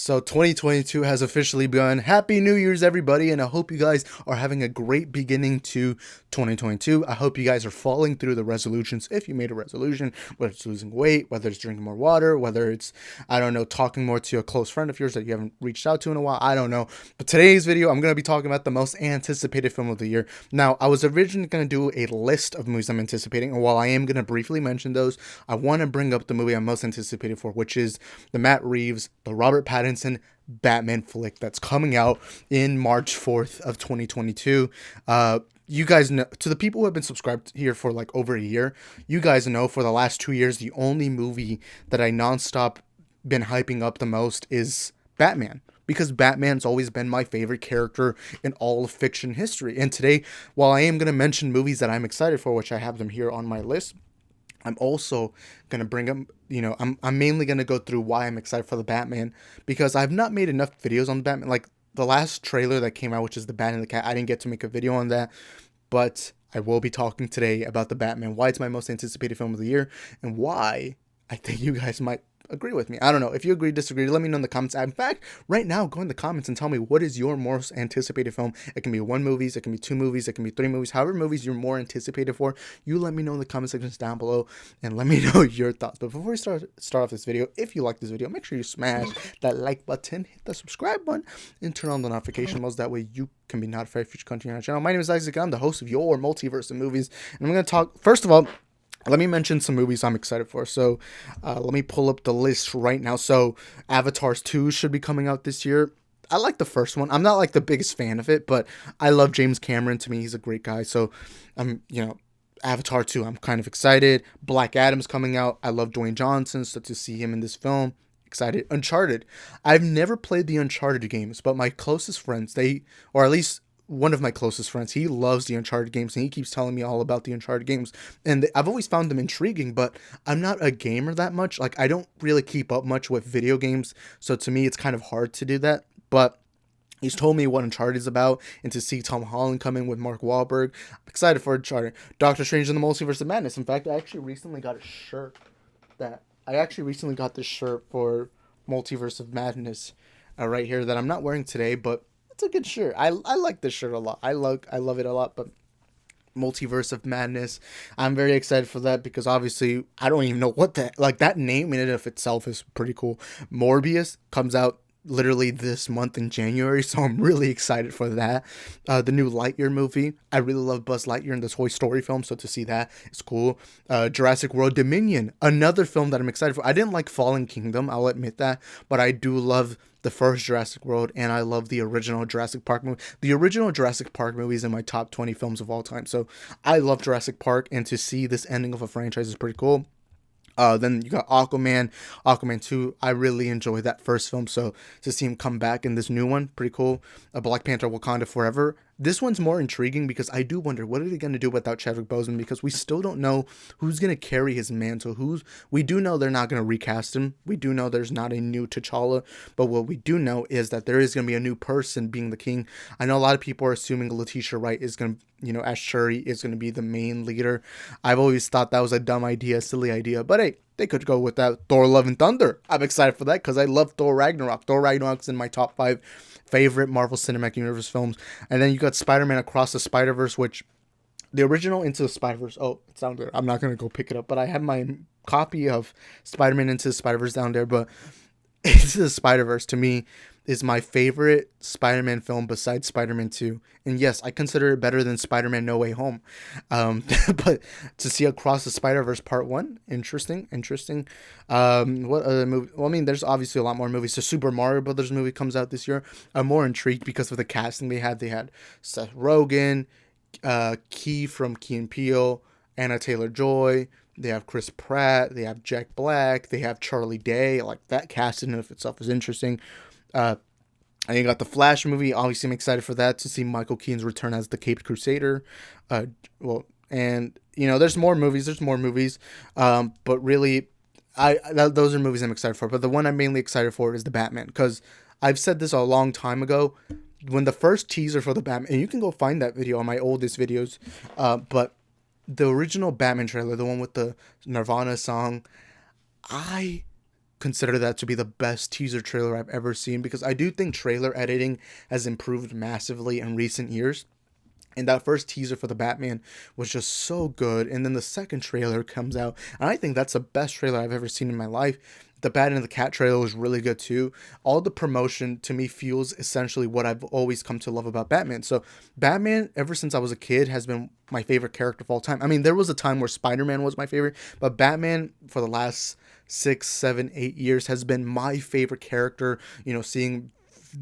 So 2022 has officially begun. Happy New Year's, everybody, and I hope you guys are having a great beginning to 2022. I hope you guys are following through the resolutions. If you made a resolution, whether it's losing weight, whether it's drinking more water, whether it's, I don't know, talking more to a close friend of yours that you haven't reached out to in a while, I don't know. But today's video, I'm going to be talking about the most anticipated film of the year. Now, I was originally going to do a list of movies I'm anticipating, and while I am going to briefly mention those, I want to bring up the movie I'm most anticipated for, which is the Matt Reeves, the Robert Pattinson Batman flick that's coming out in March 4th of 2022. You guys know, to the people who have been subscribed here for like over a year, you guys know for the last 2 years, the only movie that I nonstop been hyping up the most is Batman. Because Batman's always been my favorite character in all of fiction history. And today, while I am going to mention movies that I'm excited for, which I have them here on my list, I'm also going to bring up, I'm mainly going to go through why I'm excited for the Batman, because I've not made enough videos on the Batman. Like the last trailer that came out, which is the Bat and the Cat, I didn't get to make a video on that, but I will be talking today about the Batman, why it's my most anticipated film of the year, and why I think you guys might agree with me. I don't know. If you agree, disagree, let me know in the comments. In fact, right now, go in the comments and tell me what is your most anticipated film. It can be 1 movie, it can be 2 movies, it can be 3 movies, however movies you're more anticipated for. You let me know in the comment sections down below and let me know your thoughts. But before we start off this video, if you like this video, make sure you smash that like button, hit the subscribe button, and turn on the notification bells. That way you can be notified of future content on our channel. My name is Isaac, and I'm the host of your Multiverse of Movies. And I'm going to talk, first of all, let me mention some movies I'm excited for. So let me pull up the list right now. So Avatars 2 should be coming out this year. I like the first one. I'm not like the biggest fan of it, but I love James Cameron. To me, he's a great guy. So Avatar 2, I'm kind of excited. Black Adam's coming out. I love Dwayne Johnson, so to see him in this film, excited. Uncharted. I've never played the Uncharted games, but my closest friends, or at least one of my closest friends, he loves the Uncharted games, and he keeps telling me all about the Uncharted games, and I've always found them intriguing, but I'm not a gamer that much. Like, I don't really keep up much with video games, so to me, it's kind of hard to do that, but he's told me what Uncharted is about, and to see Tom Holland come in with Mark Wahlberg, I'm excited for Uncharted. Doctor Strange in the Multiverse of Madness. In fact, I actually recently got this shirt for Multiverse of Madness right here that I'm not wearing today, but it's a good shirt. I like this shirt a lot. I love it a lot. But Multiverse of Madness, I'm very excited for that, because obviously I don't even know what that name in and of itself is pretty cool. Morbius comes out literally this month in January, so I'm really excited for that. The new Lightyear movie, I really love Buzz Lightyear in the Toy Story film, so to see that is cool. Jurassic World Dominion, another film that I'm excited for. I didn't like Fallen Kingdom, I'll admit that, but I do love the first Jurassic World, and I love the original Jurassic Park movie. The original Jurassic Park movie is in my top 20 films of all time, so I love Jurassic Park, and to see this ending of a franchise is pretty cool. Then you got Aquaman 2. I really enjoyed that first film, so to see him come back in this new one, pretty cool. Black Panther Wakanda Forever. This one's more intriguing, because I do wonder, what are they going to do without Chadwick Boseman, because we still don't know who's going to carry his mantle. We do know they're not going to recast him. We do know there's not a new T'Challa, but what we do know is that there is going to be a new person being the king. I know a lot of people are assuming Letitia Wright is going to, as Shuri, is going to be the main leader. I've always thought that was a dumb idea, silly idea, but hey, they could go with that. Thor Love and Thunder. I'm excited for that, because I love Thor Ragnarok. Thor Ragnarok's in my top 5 favorite Marvel Cinematic Universe films. And then you got Spider-Man Across the Spider-Verse, which the original Into the Spider-Verse. Oh, it sounds good. I'm not going to go pick it up, but I have my copy of Spider-Man Into the Spider-Verse down there. But Into the Spider-Verse, to me, is my favorite Spider-Man film besides Spider-Man 2. And yes, I consider it better than Spider-Man No Way Home. But to see Across the Spider-Verse Part 1, interesting. What other movie? Well, I mean, there's obviously a lot more movies. So Super Mario Brothers movie comes out this year. I'm more intrigued because of the casting they had. They had Seth Rogen, Key from Key and Peele, Anna Taylor-Joy. They have Chris Pratt. They have Jack Black. They have Charlie Day. Like, that cast in and of itself is interesting. And you got the Flash movie. Obviously, I'm excited for that, to see Michael Keaton's return as the Caped Crusader. There's more movies. But really, those are movies I'm excited for. But the one I'm mainly excited for is the Batman, because I've said this a long time ago. When the first teaser for the Batman, and you can go find that video on my oldest videos, but the original Batman trailer, the one with the Nirvana song, I consider that to be the best teaser trailer I've ever seen, because I do think trailer editing has improved massively in recent years. And that first teaser for the Batman was just so good. And then the second trailer comes out, and I think that's the best trailer I've ever seen in my life. The Bat and the Cat trailer was really good too. All the promotion to me feels essentially what I've always come to love about Batman. So Batman, ever since I was a kid, has been my favorite character of all time. I mean, there was a time where Spider-Man was my favorite, but Batman for the last 6, 7, 8 years has been my favorite character. Seeing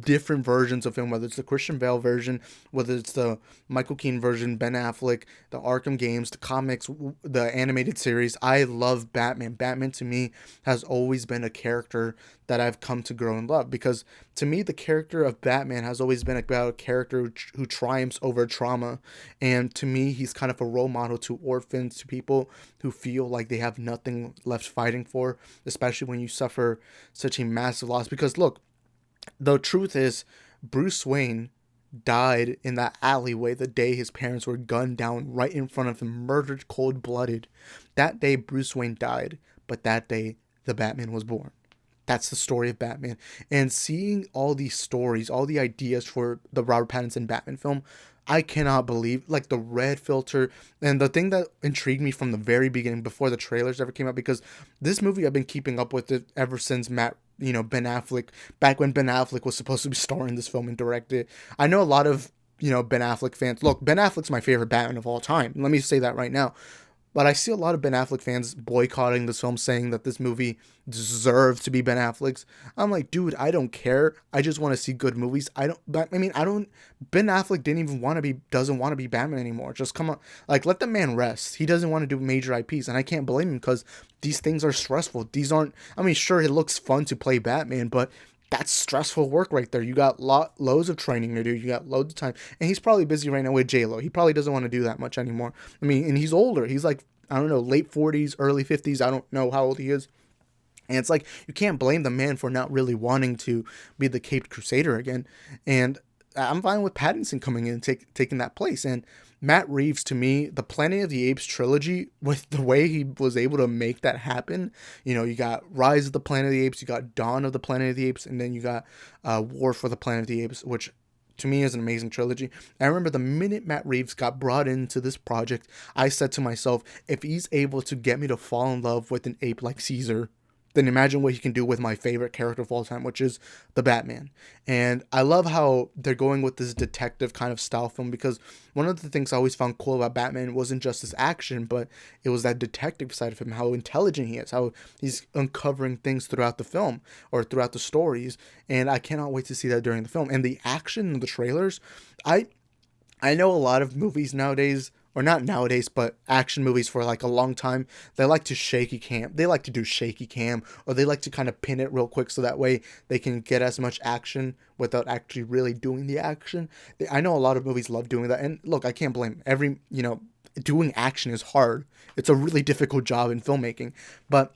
different versions of him, whether it's the Christian Bale version, whether it's the Michael Keaton version, Ben Affleck, the Arkham games, the comics, the animated series. I love Batman. Batman to me has always been a character that I've come to grow and love, because to me the character of Batman has always been about a character who triumphs over trauma. And to me, he's kind of a role model to orphans, to people who feel like they have nothing left fighting for, especially when you suffer such a massive loss. Because look, the truth is, Bruce Wayne died in that alleyway the day his parents were gunned down right in front of him, murdered cold blooded. That day, Bruce Wayne died, but that day, the Batman was born. That's the story of Batman. And seeing all these stories, all the ideas for the Robert Pattinson Batman film, I cannot believe, like, the red filter. And the thing that intrigued me from the very beginning, before the trailers ever came out, because this movie I've been keeping up with it ever since Ben Affleck, back when Ben Affleck was supposed to be starring this film and direct it. I know a lot of, Ben Affleck fans. Look, Ben Affleck's my favorite Batman of all time. Let me say that right now. But I see a lot of Ben Affleck fans boycotting this film, saying that this movie deserves to be Ben Affleck's. I'm like, dude, I don't care. I just want to see good movies. I don't. But I mean, I don't. Ben Affleck doesn't want to be Batman anymore. Just come on, like, let the man rest. He doesn't want to do major IPs, and I can't blame him, because these things are stressful. These aren't. I mean, sure, it looks fun to play Batman, but that's stressful work right there. You got loads of training to do. You got loads of time, and he's probably busy right now with J-Lo. He probably doesn't want to do that much anymore. I mean, and he's older. He's like, I don't know, late 40s, early 50s. I don't know how old he is. And it's like, you can't blame the man for not really wanting to be the Caped Crusader again. And I'm fine with Pattinson coming in and taking that place. And Matt Reeves, to me, the Planet of the Apes trilogy, with the way he was able to make that happen, you got Rise of the Planet of the Apes, you got Dawn of the Planet of the Apes, and then you got War for the Planet of the Apes, which to me is an amazing trilogy. I remember the minute Matt Reeves got brought into this project, I said to myself, if he's able to get me to fall in love with an ape like Caesar, then imagine what he can do with my favorite character of all time, which is the Batman. And I love how they're going with this detective kind of style film, because one of the things I always found cool about Batman wasn't just his action, but it was that detective side of him, how intelligent he is, how he's uncovering things throughout the film or throughout the stories. And I cannot wait to see that during the film. And the action in the trailers, I know a lot of movies nowadays, or not nowadays, but action movies for like a long time, they like to shaky cam. They like to do shaky cam, or they like to kind of pin it real quick so that way they can get as much action without actually really doing the action. I know a lot of movies love doing that, and look, I can't blame doing action is hard. It's a really difficult job in filmmaking, but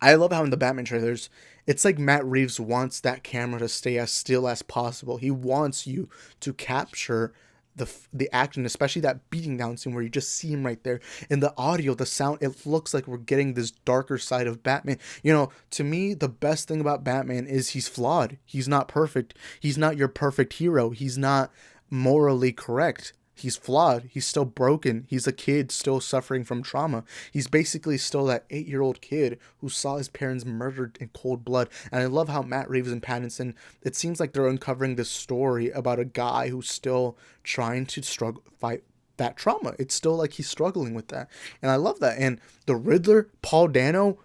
I love how in the Batman trailers, it's like Matt Reeves wants that camera to stay as still as possible. He wants you to capture the action, especially that beating down scene where you just see him right there. And the audio, the sound, it looks like we're getting this darker side of Batman. To me, the best thing about Batman is he's flawed. He's not perfect. He's not your perfect hero. He's not morally correct. He's flawed. He's still broken. He's a kid still suffering from trauma. He's basically still that 8-year-old kid who saw his parents murdered in cold blood. And I love how Matt Reeves and Pattinson, it seems like they're uncovering this story about a guy who's still trying to fight that trauma. It's still like he's struggling with that. And I love that. And the Riddler, Paul Dano,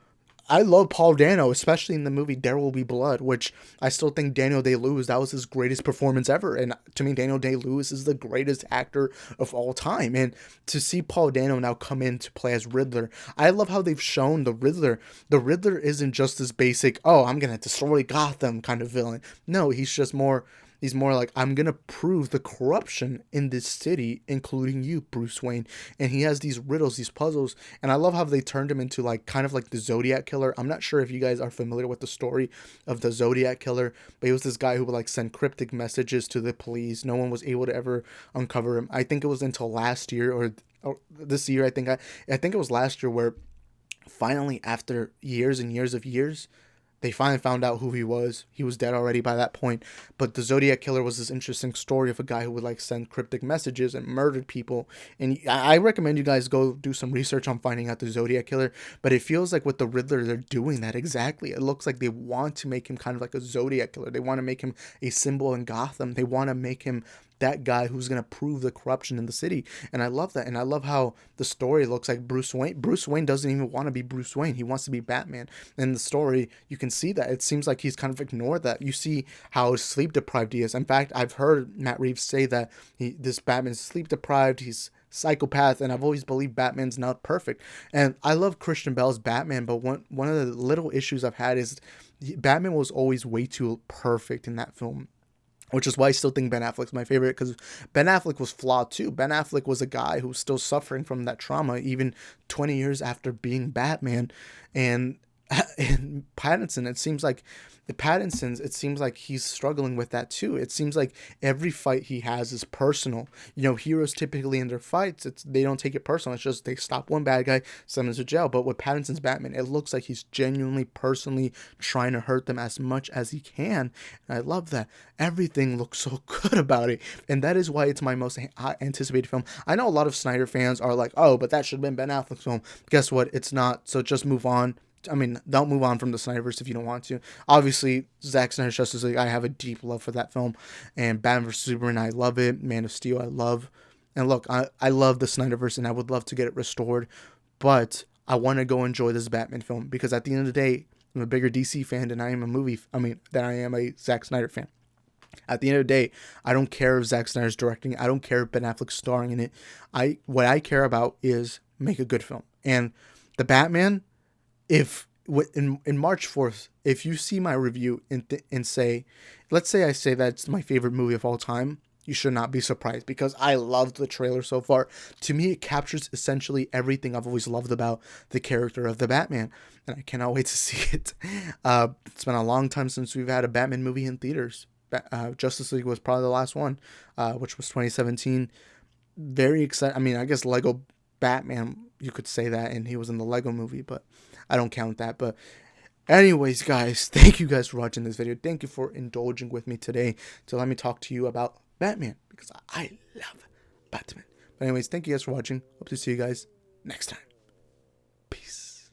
I love Paul Dano, especially in the movie There Will Be Blood, which I still think Daniel Day-Lewis, that was his greatest performance ever. And to me, Daniel Day-Lewis is the greatest actor of all time. And to see Paul Dano now come in to play as Riddler, I love how they've shown the Riddler. The Riddler isn't just this basic, oh, I'm going to destroy Gotham kind of villain. No, he's more like, I'm going to prove the corruption in this city, including you, Bruce Wayne. And he has these riddles, these puzzles. And I love how they turned him into like kind of like the Zodiac Killer. I'm not sure if you guys are familiar with the story of the Zodiac Killer, but he was this guy who would like send cryptic messages to the police. No one was able to ever uncover him. I think it was until last year or this year. I think it was last year where finally, after years and years of years, they finally found out who he was. He was dead already by that point. But the Zodiac Killer was this interesting story of a guy who would like send cryptic messages and murdered people. And I recommend you guys go do some research on finding out the Zodiac Killer. But it feels like with the Riddler, they're doing that exactly. It looks like they want to make him kind of like a Zodiac Killer. They want to make him a symbol in Gotham. They want to make him that guy who's going to prove the corruption in the city. And I love that. And I love how the story looks like Bruce Wayne. Bruce Wayne doesn't even want to be Bruce Wayne. He wants to be Batman. In the story, you can see that. It seems like he's kind of ignored that. You see how sleep deprived he is. In fact, I've heard Matt Reeves say that this Batman's sleep deprived. He's psychopath, and I've always believed Batman's not perfect. And I love Christian Bale's Batman, but one of the little issues I've had is Batman was always way too perfect in that film, which is why I still think Ben Affleck's my favorite, because Ben Affleck was flawed too. Ben Affleck was a guy who's still suffering from that trauma even 20 years after being Batman. And Pattinson, it seems like he's struggling with that too. It seems like every fight he has is personal. You know, heroes typically in their fights, they don't take it personal. It's just they stop one bad guy, send him to jail. But with Pattinson's Batman, it looks like he's genuinely, personally trying to hurt them as much as he can. And I love that. Everything looks so good about it. And that is why it's my most anticipated film. I know a lot of Snyder fans are like, oh, but that should have been Ben Affleck's film. Guess what? It's not. So just move on. I mean, don't move on from the Snyderverse if you don't want to. Obviously, Zack Snyder's Justice League, I have a deep love for that film. And Batman vs. Superman, I love it. Man of Steel, I love. And look, I love the Snyderverse, and I would love to get it restored. But I want to go enjoy this Batman film, because at the end of the day, I'm a bigger DC fan than I am than I am a Zack Snyder fan. At the end of the day, I don't care if Zack Snyder's directing. I don't care if Ben Affleck's starring in it. What I care about is make a good film. And the Batman, if in March 4th, if you see my review and say, let's say I say that's my favorite movie of all time, you should not be surprised, because I loved the trailer so far. To me, it captures essentially everything I've always loved about the character of the Batman, and I cannot wait to see it. It's been a long time since we've had a Batman movie in theaters. Justice League was probably the last one, which was 2017. Very excited. I mean, I guess Lego Batman, you could say that, and he was in the Lego movie, but I don't count that. But anyways, guys, thank you guys for watching this video. Thank you for indulging with me today to let me talk to you about Batman, because I love Batman. But anyways, thank you guys for watching. Hope to see you guys next time. Peace.